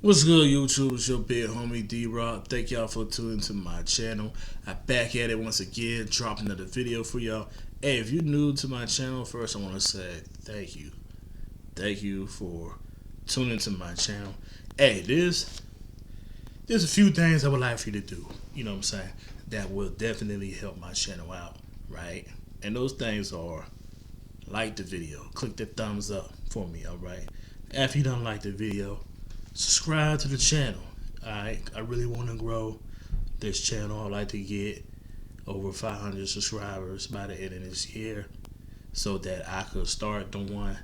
What's good, YouTube? It's your big homie D-Rock. Thank y'all for tuning to my channel. I back at it once again, dropping another video for y'all. Hey, if you're new to my channel, first I want to say thank you. Thank you for tuning to my channel. Hey, there's a few things I would like for you to do, you know what I'm saying, that will definitely help my channel out, right? And those things are like the video, click the thumbs up for me, alright? After you don't like the video, subscribe to the channel. Alright, I really want to grow this channel. I'd like to get over 500 subscribers by the end of this year, so that I could start doing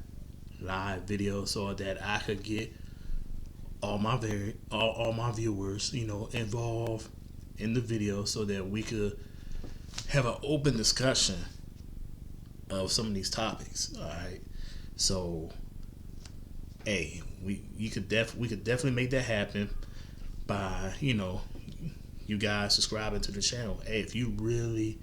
live videos, so that I could get all my viewers, involved in the video, so that we could have an open discussion of some of these topics. All right, so hey, we could definitely make that happen by you guys subscribing to the channel. Hey, if you really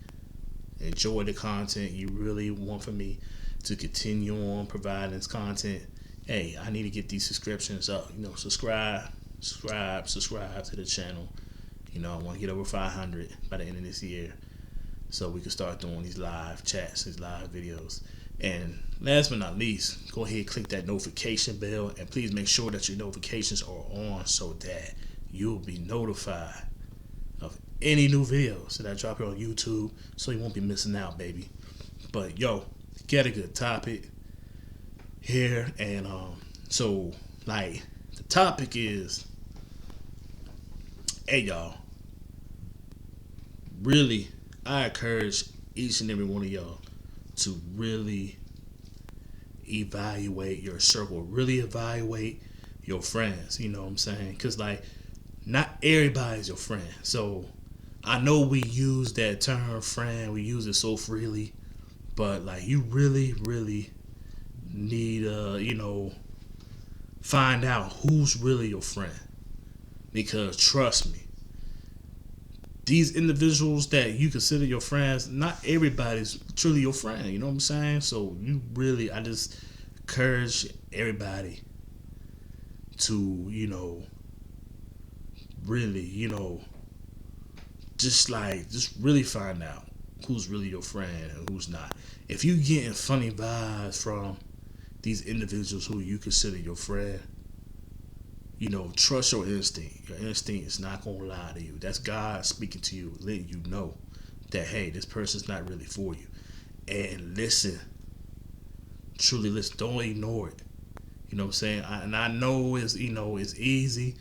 enjoy the content, you really want for me to continue on providing this content, hey, I need to get these subscriptions up. Subscribe to the channel. I want to get over 500 by the end of this year, so we can start doing these live chats, these live videos. And last but not least, go ahead and click that notification bell, and please make sure that your notifications are on, so that you'll be notified of any new videos that I drop here on YouTube, so you won't be missing out, baby. But yo, get a good topic here, and so like the topic is, hey y'all, really, I encourage each and every one of y'all to really evaluate your circle, really evaluate your friends. You know what I'm saying? Because like, not everybody's your friend. So I know we use that term friend, we use it so freely, but like, you really need find out who's really your friend. Because trust me, these individuals that you consider your friends, not everybody's truly your friend. You know what I'm saying? So I just encourage everybody to, really, just really find out who's really your friend and who's not. If you getting funny vibes from these individuals who you consider your friend, trust your instinct. Your instinct is not gonna lie to you. That's God speaking to you, letting you know that, hey, this person's not really for you. And listen, truly listen. Don't ignore it. You know what I'm saying? I know it's easy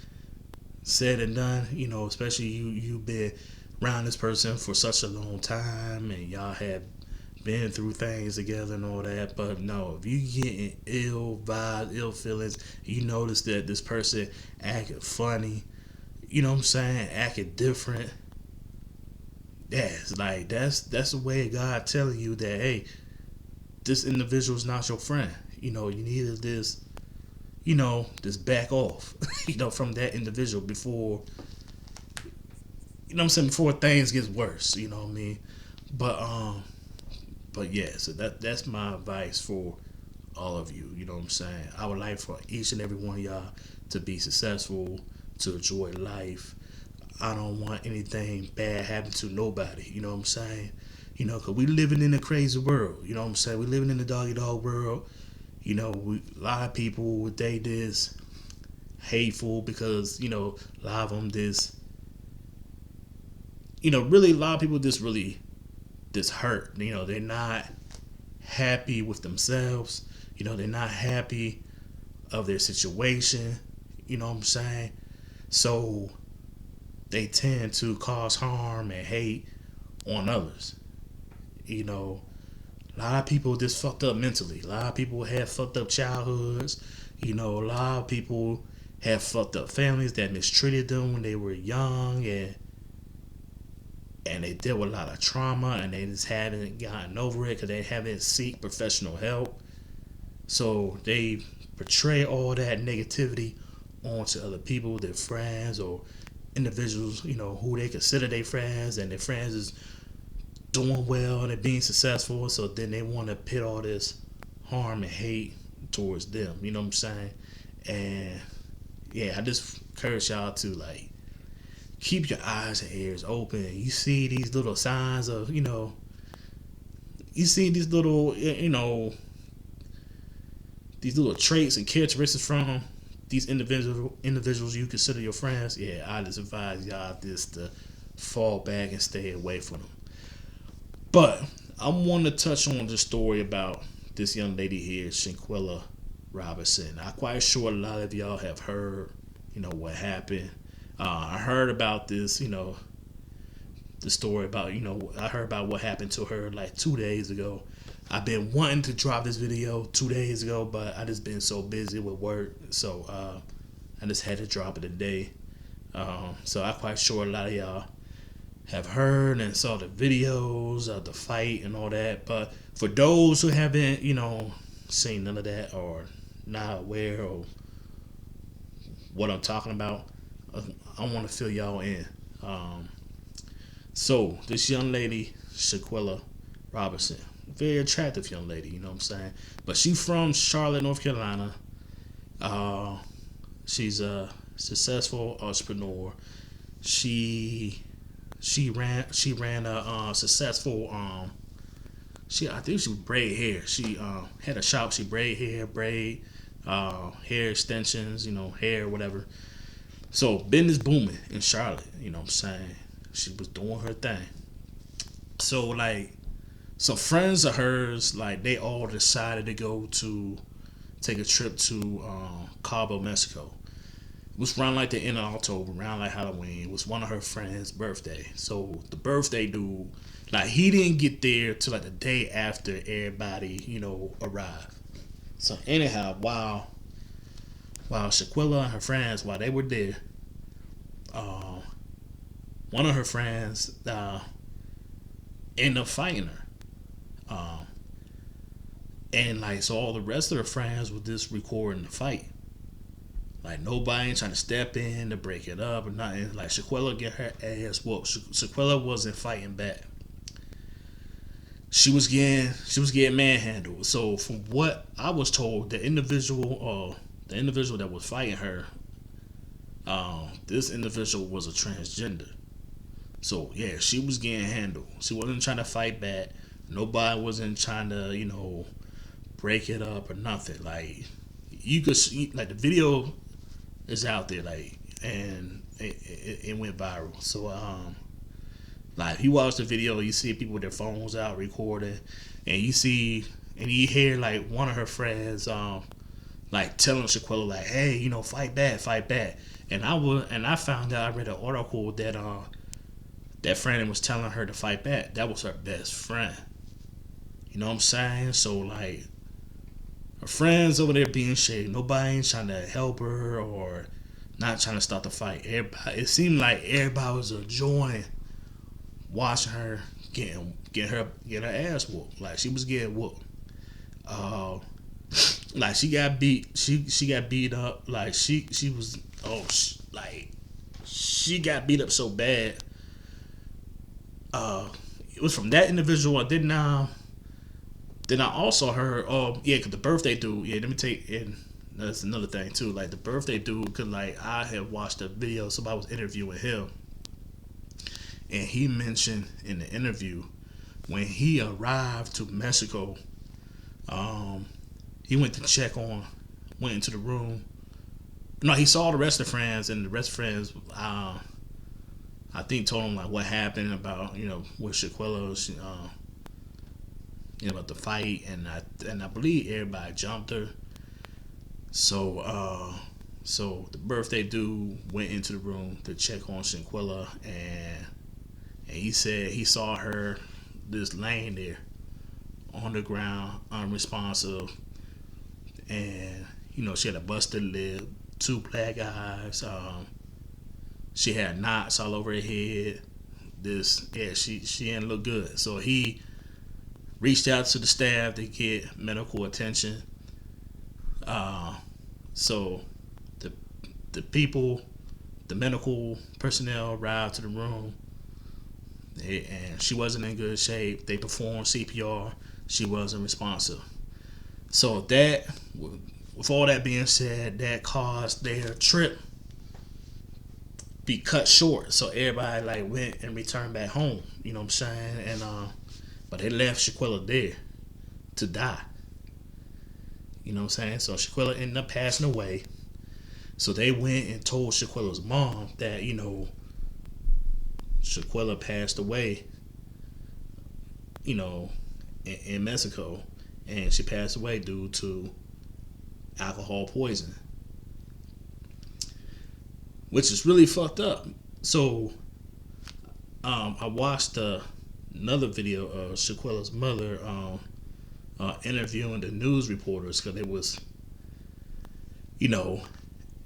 said and done. Especially you've been around this person for such a long time, and y'all have been through things together and all that. But no, if you getting ill vibes, ill feelings, you notice that this person acting funny, you know what I'm saying, acting different, that's the way of God telling you that, hey, this individual is not your friend. You need to just back off, from that individual before, before things gets worse. You know what I mean? But yeah, so that's my advice for all of you. You know what I'm saying? I would like for each and every one of y'all to be successful, to enjoy life. I don't want anything bad happen to nobody. You know what I'm saying? Because we living in a crazy world. You know what I'm saying? We living in the doggy dog world. A lot of people, they this hateful because, a lot of them this, really a lot of people just really this hurt. They're not happy with themselves. They're not happy of their situation. You know what I'm saying? So they tend to cause harm and hate on others. A lot of people just fucked up mentally. A lot of people have fucked up childhoods. A lot of people have fucked up families that mistreated them when they were young, and they dealt with a lot of trauma, and they just hadn't gotten over it because they haven't seek professional help. So they portray all that negativity onto other people, their friends or individuals, who they consider their friends, and their friends is doing well and they're being successful. So then they want to pit all this harm and hate towards them. You know what I'm saying? And yeah, I just encourage y'all to like keep your eyes and ears open. You see these little signs of, you see these little, these little traits and characteristics from these individuals you consider your friends. Yeah, I just advise y'all just to fall back and stay away from them. But I want to touch on the story about this young lady here, Shanquella Robinson. I'm quite sure a lot of y'all have heard, what happened. I heard about this, the story about, I heard about what happened to her like 2 days ago. I've been wanting to drop this video 2 days ago, but I just been so busy with work, so I just had to drop it today. So I'm quite sure a lot of y'all have heard and saw the videos of the fight and all that. But for those who haven't, seen none of that or not aware of what I'm talking about, I want to fill y'all in. So this young lady, Shanquella Robinson, very attractive young lady, you know what I'm saying? But she's from Charlotte, North Carolina. She's a successful entrepreneur. She ran a successful I think she braid hair. She had a shop. She braid hair extensions, hair, whatever. So business booming in Charlotte, you know what I'm saying? She was doing her thing. So like some friends of hers, like they all decided to take a trip to Cabo, Mexico. It was around like the end of October, around like Halloween. It was one of her friends' birthday. So the birthday dude, like he didn't get there till like the day after everybody, arrived. So anyhow, while Shanquella and her friends, while they were there, one of her friends ended up fighting her. And like so all the rest of her friends were just recording the fight. Like nobody ain't trying to step in to break it up or nothing. Like Shanquella get her ass whooped. Shanquella wasn't fighting back. She was getting manhandled. So from what I was told, the individual that was fighting her, this individual was a transgender. So yeah, she was getting handled. She wasn't trying to fight back. Nobody wasn't trying to, break it up or nothing. Like you could see, like the video is out there, like, and it went viral. So like you watch the video, you see people with their phones out recording, and you hear like one of her friends like telling Shanquella like, hey, fight back. And I found out, I read an article that that friend was telling her to fight back. That was her best friend. You know what I'm saying? So like her friends over there being shady. Nobody ain't trying to help her or not trying to start the fight. It seemed like everybody was enjoying watching her get her ass whooped. Like she was getting whooped. Like she got beat. She got beat up. Like she got beat up so bad. It was from that individual. Then I also heard, cause the birthday dude. Yeah, let me take and that's another thing too. Like the birthday dude, cause like I had watched a video. Somebody was interviewing him, and he mentioned in the interview when he arrived to Mexico, he went into the room. No, he saw the rest of the friends, and the rest of the friends, I think told him like what happened about with Shanquella, about the fight, and I believe everybody jumped her. So the birthday dude went into the room to check on Shanquella, and he said he saw her just laying there on the ground, unresponsive, and she had a busted lip, 2 black eyes. She had knots all over her head. She didn't look good. So he reached out to the staff to get medical attention. So the medical personnel arrived to the room, and she wasn't in good shape. They performed CPR. She wasn't responsive. So with all that being said, that caused their trip be cut short. So everybody like went and returned back home. You know what I'm saying? And but they left Shanquella there to die. You know what I'm saying? So Shanquella ended up passing away. So they went and told Shanquella's mom that, you know, Shanquella passed away, you know, in Mexico. And she passed away due to alcohol poisoning, which is really fucked up. So I watched another video of Shanquella's mother interviewing the news reporters, because it was, you know,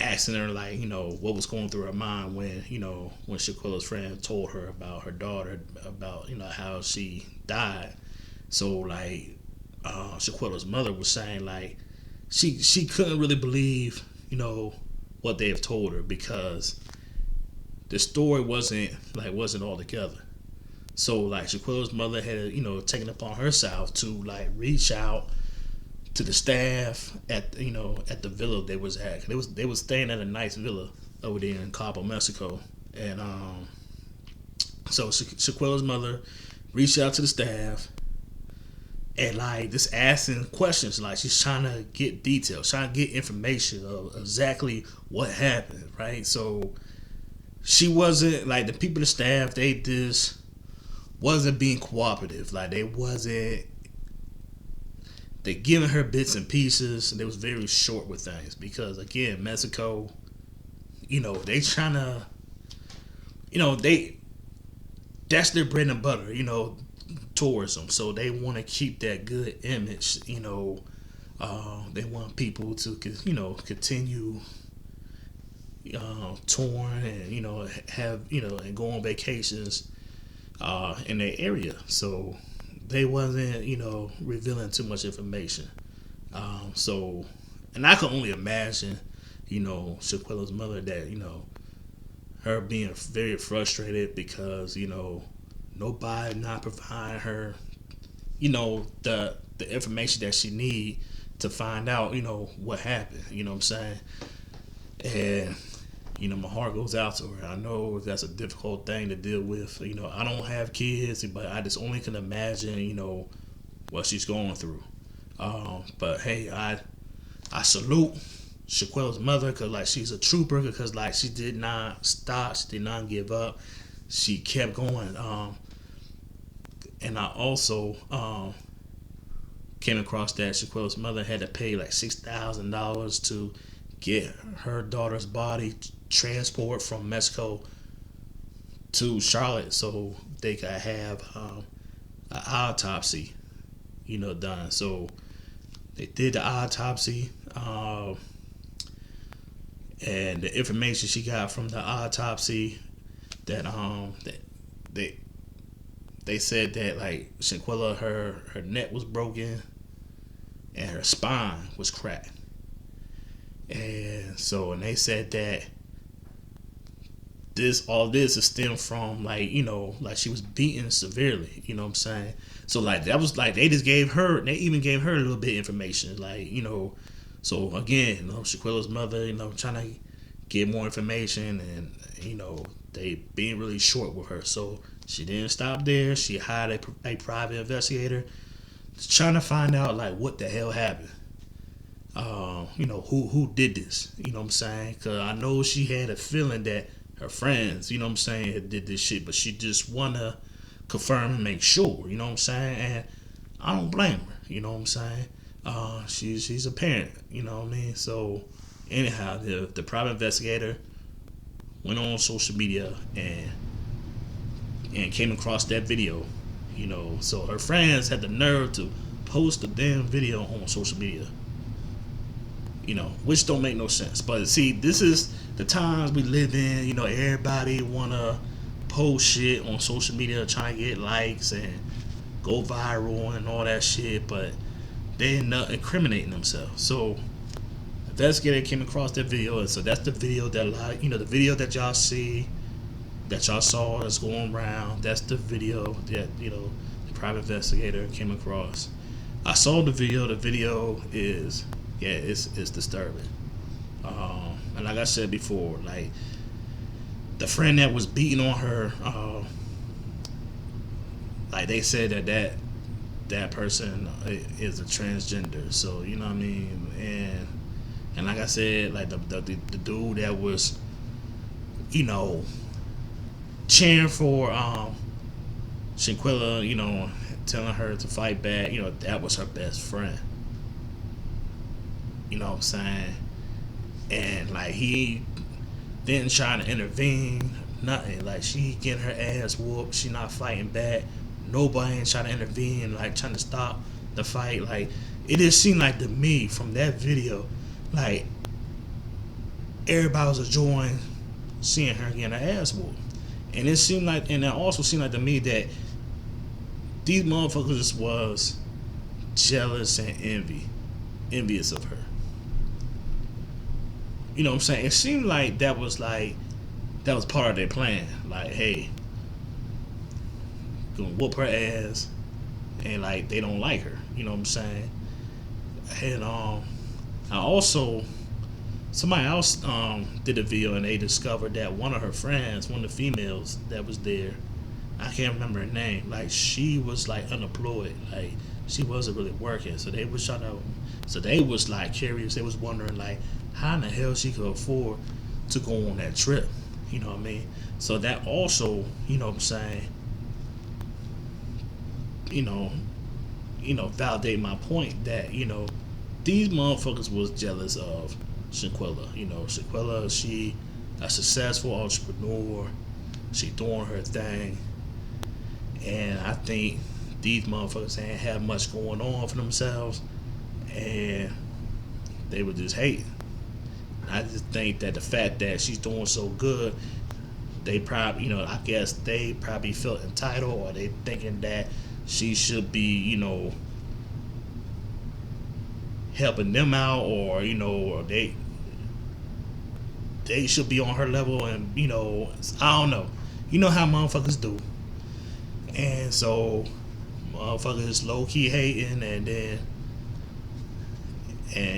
asking her, like, you know, what was going through her mind when, you know, when Shanquella's friend told her about her daughter, about, you know, how she died. So like Shanquella's mother was saying, like, she couldn't really believe, you know, what they have told her, because the story wasn't all together. So like Shanquella's mother had, you know, taken upon herself to like reach out to the staff at, you know, at the villa they was at. They was staying at a nice villa over there in Cabo, Mexico. And so Shanquella's mother reached out to the staff and like just asking questions, like she's trying to get details, trying to get information of exactly what happened, right? So she wasn't, like, the people, the staff, they just wasn't being cooperative. Like they giving her bits and pieces, and they was very short with things, because again, Mexico, you know, they trying to, you know, that's their bread and butter, you know, tourism. So they want to keep that good image, you know. They want people to, you know, continue touring and, you know, have, you know, and go on vacations in their area. So they wasn't, you know, revealing too much information. So, and I can only imagine, you know, Shanquella's mother, that, you know, her being very frustrated because, you know, nobody not providing her, you know, the information that she need to find out, you know, what happened. You know what I'm saying? And, you know, my heart goes out to her. I know that's a difficult thing to deal with. You know, I don't have kids, but I just only can imagine, you know, what she's going through. But hey, I salute Shanquella's mother, because like she's a trooper, because like she did not stop, she did not give up, she kept going. And I also came across that Shanquella's mother had to pay like $6,000 to get her daughter's body transport from Mexico to Charlotte, so they could have an autopsy, you know, done. So they did the autopsy, and the information she got from the autopsy, that they said that like Shanquella, her neck was broken and her spine was cracked. And so, and they said that all this is stemmed from, like, you know, like she was beaten severely, you know what I'm saying? So like that was like, they even gave her a little bit of information, like, you know. So again, you know, Shanquella's mother, you know, trying to get more information, and, you know, they being really short with her. So she didn't stop there. She hired a private investigator trying to find out like what the hell happened. You know, who did this, you know what I'm saying? Because I know she had a feeling that her friends, you know what I'm saying, did this shit, but she just want to confirm and make sure, you know what I'm saying? And I don't blame her, you know what I'm saying? She's a parent, you know what I mean? So anyhow, the private investigator went on social media and came across that video, you know. So her friends had the nerve to post the damn video on social media, you know, which don't make no sense. But see, this is the times we live in. You know, everybody wanna post shit on social media, trying to get likes and go viral and all that shit, but they end up incriminating themselves. So investigator came across that video, and so that's the video that, like, you know, the video that y'all see, that y'all saw that's going around. That's the video that, you know, the private investigator came across. I saw the video. The video is, it's disturbing. And like I said before, like, the friend that was beating on her, like they said that person is a transgender. So you know what I mean, and like I said, like the dude that was, you know, cheering for Shanquella, you know, telling her to fight back, you know, that was her best friend. You know what I'm saying? And like he didn't try to intervene, nothing. Like she getting her ass whooped, she not fighting back. Nobody ain't trying to intervene, like trying to stop the fight. Like it just seemed like to me from that video, like everybody was enjoying seeing her getting her ass whooped. And it seemed like, and it also seemed like to me that these motherfuckers was jealous and envious of her. You know what I'm saying? It seemed like that was part of their plan. Like, hey, gonna whoop her ass, and like they don't like her. You know what I'm saying? And I also, somebody else did a video and they discovered that one of her friends, one of the females that was there, I can't remember her name. Like she was like unemployed. Like she wasn't really working. So they was trying to. So they was like curious. They was wondering like how in the hell she could afford to go on that trip. You know what I mean? So that also, you know what I'm saying, you know, validate my point that, you know, these motherfuckers was jealous of Shanquella. You know, Shanquella, she a successful entrepreneur. She doing her thing. And I think these motherfuckers ain't have much going on for themselves. And they would just hate. I just think that the fact that she's doing so good, they probably, you know, I guess they probably felt entitled, or they thinking that she should be, you know, helping them out, or you know, or they should be on her level, and you know, I don't know. You know how motherfuckers do, and so motherfuckers low key hating, and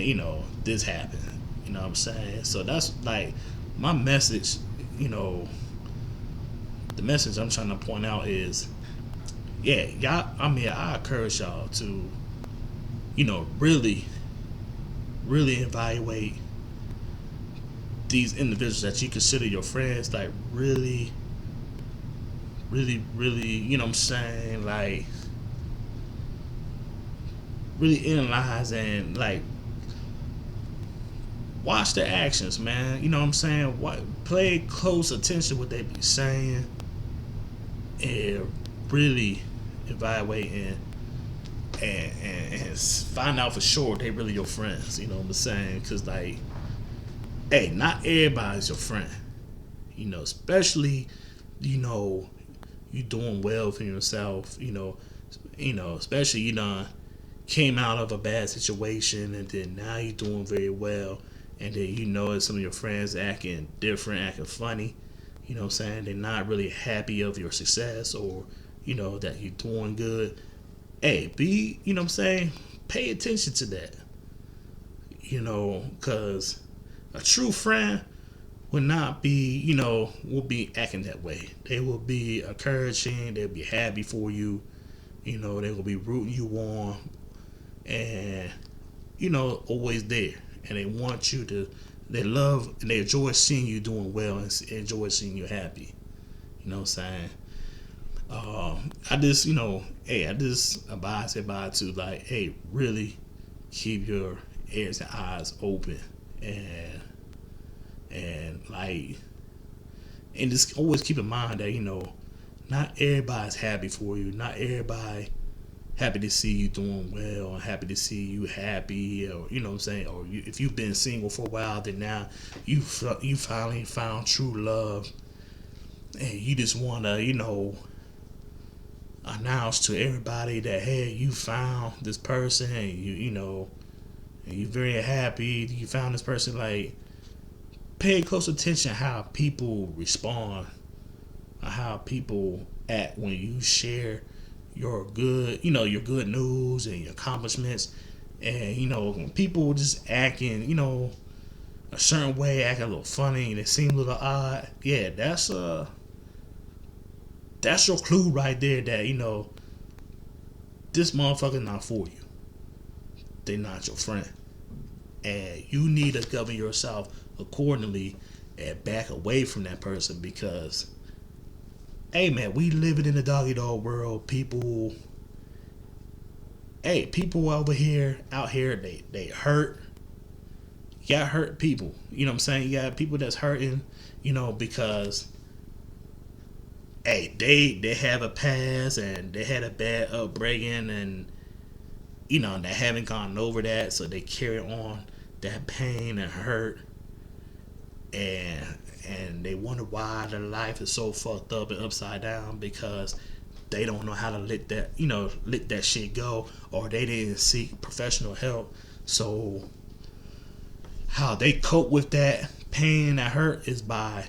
you know, this happened. You know what I'm saying? So that's like my message. You know, the message I'm trying to point out is, yeah, y'all. I mean, I encourage y'all to, you know, really evaluate these individuals that you consider your friends. Like really, you know what I'm saying? Like really analyze and like watch their actions, man. You know what I'm saying? Play close attention to what they be saying, and really evaluate and find out for sure they really your friends. You know what I'm saying? Because like, hey, not everybody's your friend. You know, especially, you know, you doing well for yourself. You know, especially you done came out of a bad situation, and then now you're doing very well. And then you know some of your friends acting different, acting funny. You know what I'm saying? They're not really happy of your success, or, you know, that you're doing good. Hey, you know what I'm saying? Pay attention to that. You know, because a true friend will not be, you know, will be acting that way. They will be encouraging. They'll be happy for you. You know, they will be rooting you on. And, you know, always there. And they want you to, they love and they enjoy seeing you doing well, and enjoy seeing you happy. You know what I'm saying? I just, you know, hey, I just advise everybody to like, hey, really keep your ears and eyes open, and like, and just always keep in mind that, you know, not everybody's happy for you. Not everybody happy to see you doing well, and happy to see you happy, or you know what I'm saying, or if you've been single for a while, then now you finally found true love, and you just want to, you know, announce to everybody that, hey, you found this person, and you know, and you're very happy you found this person. Like, pay close attention how people respond, or how people act when you share your good, you know, your good news and your accomplishments. And you know, when people just acting, you know, a certain way, act a little funny, and it seem a little odd, yeah, that's your clue right there that this motherfucker not for you. They not your friend, and you need to govern yourself accordingly and back away from that person because, hey man, we living in a doggy dog world. People over here, out here, they hurt. You got hurt people. You know what I'm saying? You got people that's hurting, because they have a past and they had a bad upbringing, and they haven't gone over that, so they carry on that pain and hurt, and they wonder why their life is so fucked up and upside down because they don't know how to let that shit go, or they didn't seek professional help. So how they cope with that pain and hurt is by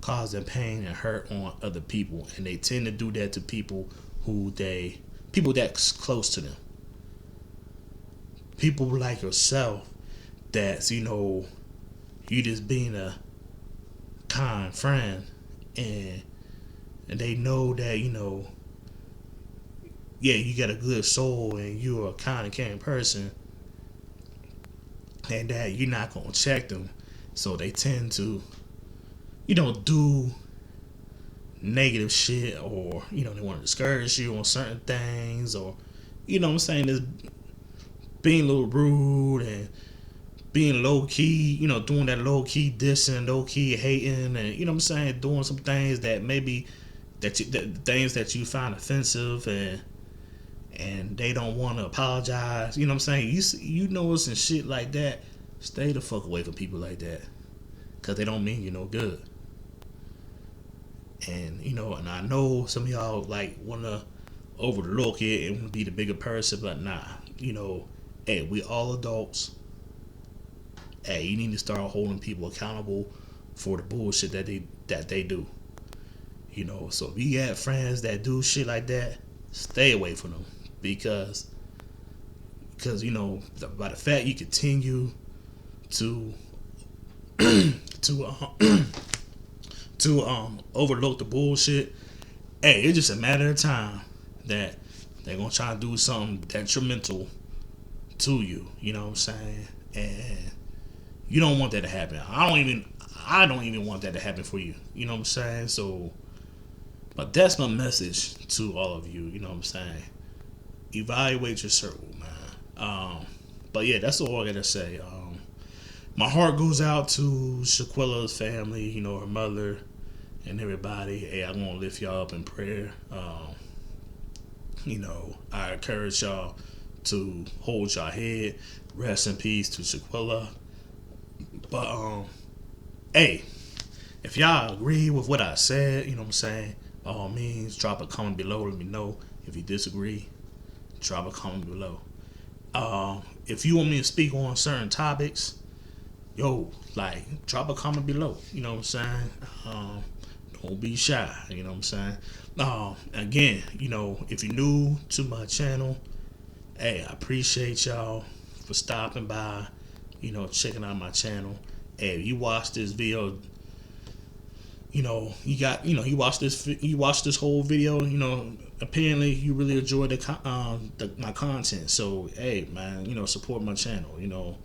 causing pain and hurt on other people, and they tend to do that to people that's close to them. People like yourself that's you just being a kind friend, and they know that you got a good soul and you're a kind and caring person, and that you're not gonna check them, so they tend to do negative shit, or they want to discourage you on certain things, or what I'm saying, is being a little rude and being low key, doing that low key dissing, low key hating, and what I'm saying, doing some things that maybe things that you find offensive, and they don't want to apologize. You know what I'm saying? You know some shit like that. Stay the fuck away from people like that, cause they don't mean you no good. And and I know some of y'all like wanna overlook it and wanna be the bigger person, but nah. Hey, we all adults. Hey, you need to start holding people accountable for the bullshit that they do. So if you got friends that do shit like that, stay away from them, because by the fact you continue to overlook the bullshit, hey, it's just a matter of time that they're gonna try to do something detrimental to you. You know what I'm saying? And you don't want that to happen. I don't even want that to happen for you. You know what I'm saying? So, but that's my message to all of you. You know what I'm saying? Evaluate your circle, man. But yeah, that's all I gotta say. My heart goes out to Shanquella's family, her mother and everybody. Hey, I'm gonna lift y'all up in prayer. I encourage y'all to hold y'all head. Rest in peace to Shanquella. But hey, if y'all agree with what I said, you know what I'm saying, by all means, drop a comment below. Let me know. If you disagree, drop a comment below. If you want me to speak on certain topics, drop a comment below. You know what I'm saying? Don't be shy. You know what I'm saying? Again, if you're new to my channel, hey, I appreciate y'all for stopping by, checking out my channel. Hey, if you watch this video, you watch this whole video, apparently you really enjoyed my content. So, hey, man, support my channel,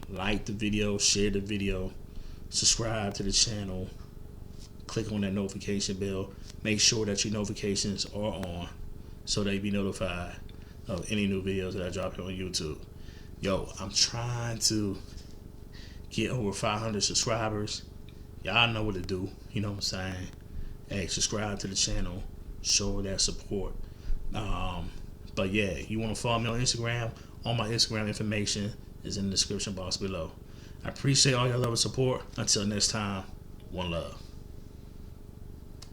like the video, share the video, subscribe to the channel, click on that notification bell, make sure that your notifications are on so that you be notified of any new videos that I drop here on YouTube. I'm trying to get over 500 subscribers. Y'all know what to do. You know what I'm saying? Hey, subscribe to the channel. Show that support. But yeah, you want to follow me on Instagram? All my Instagram information is in the description box below. I appreciate all your love and support. Until next time, one love.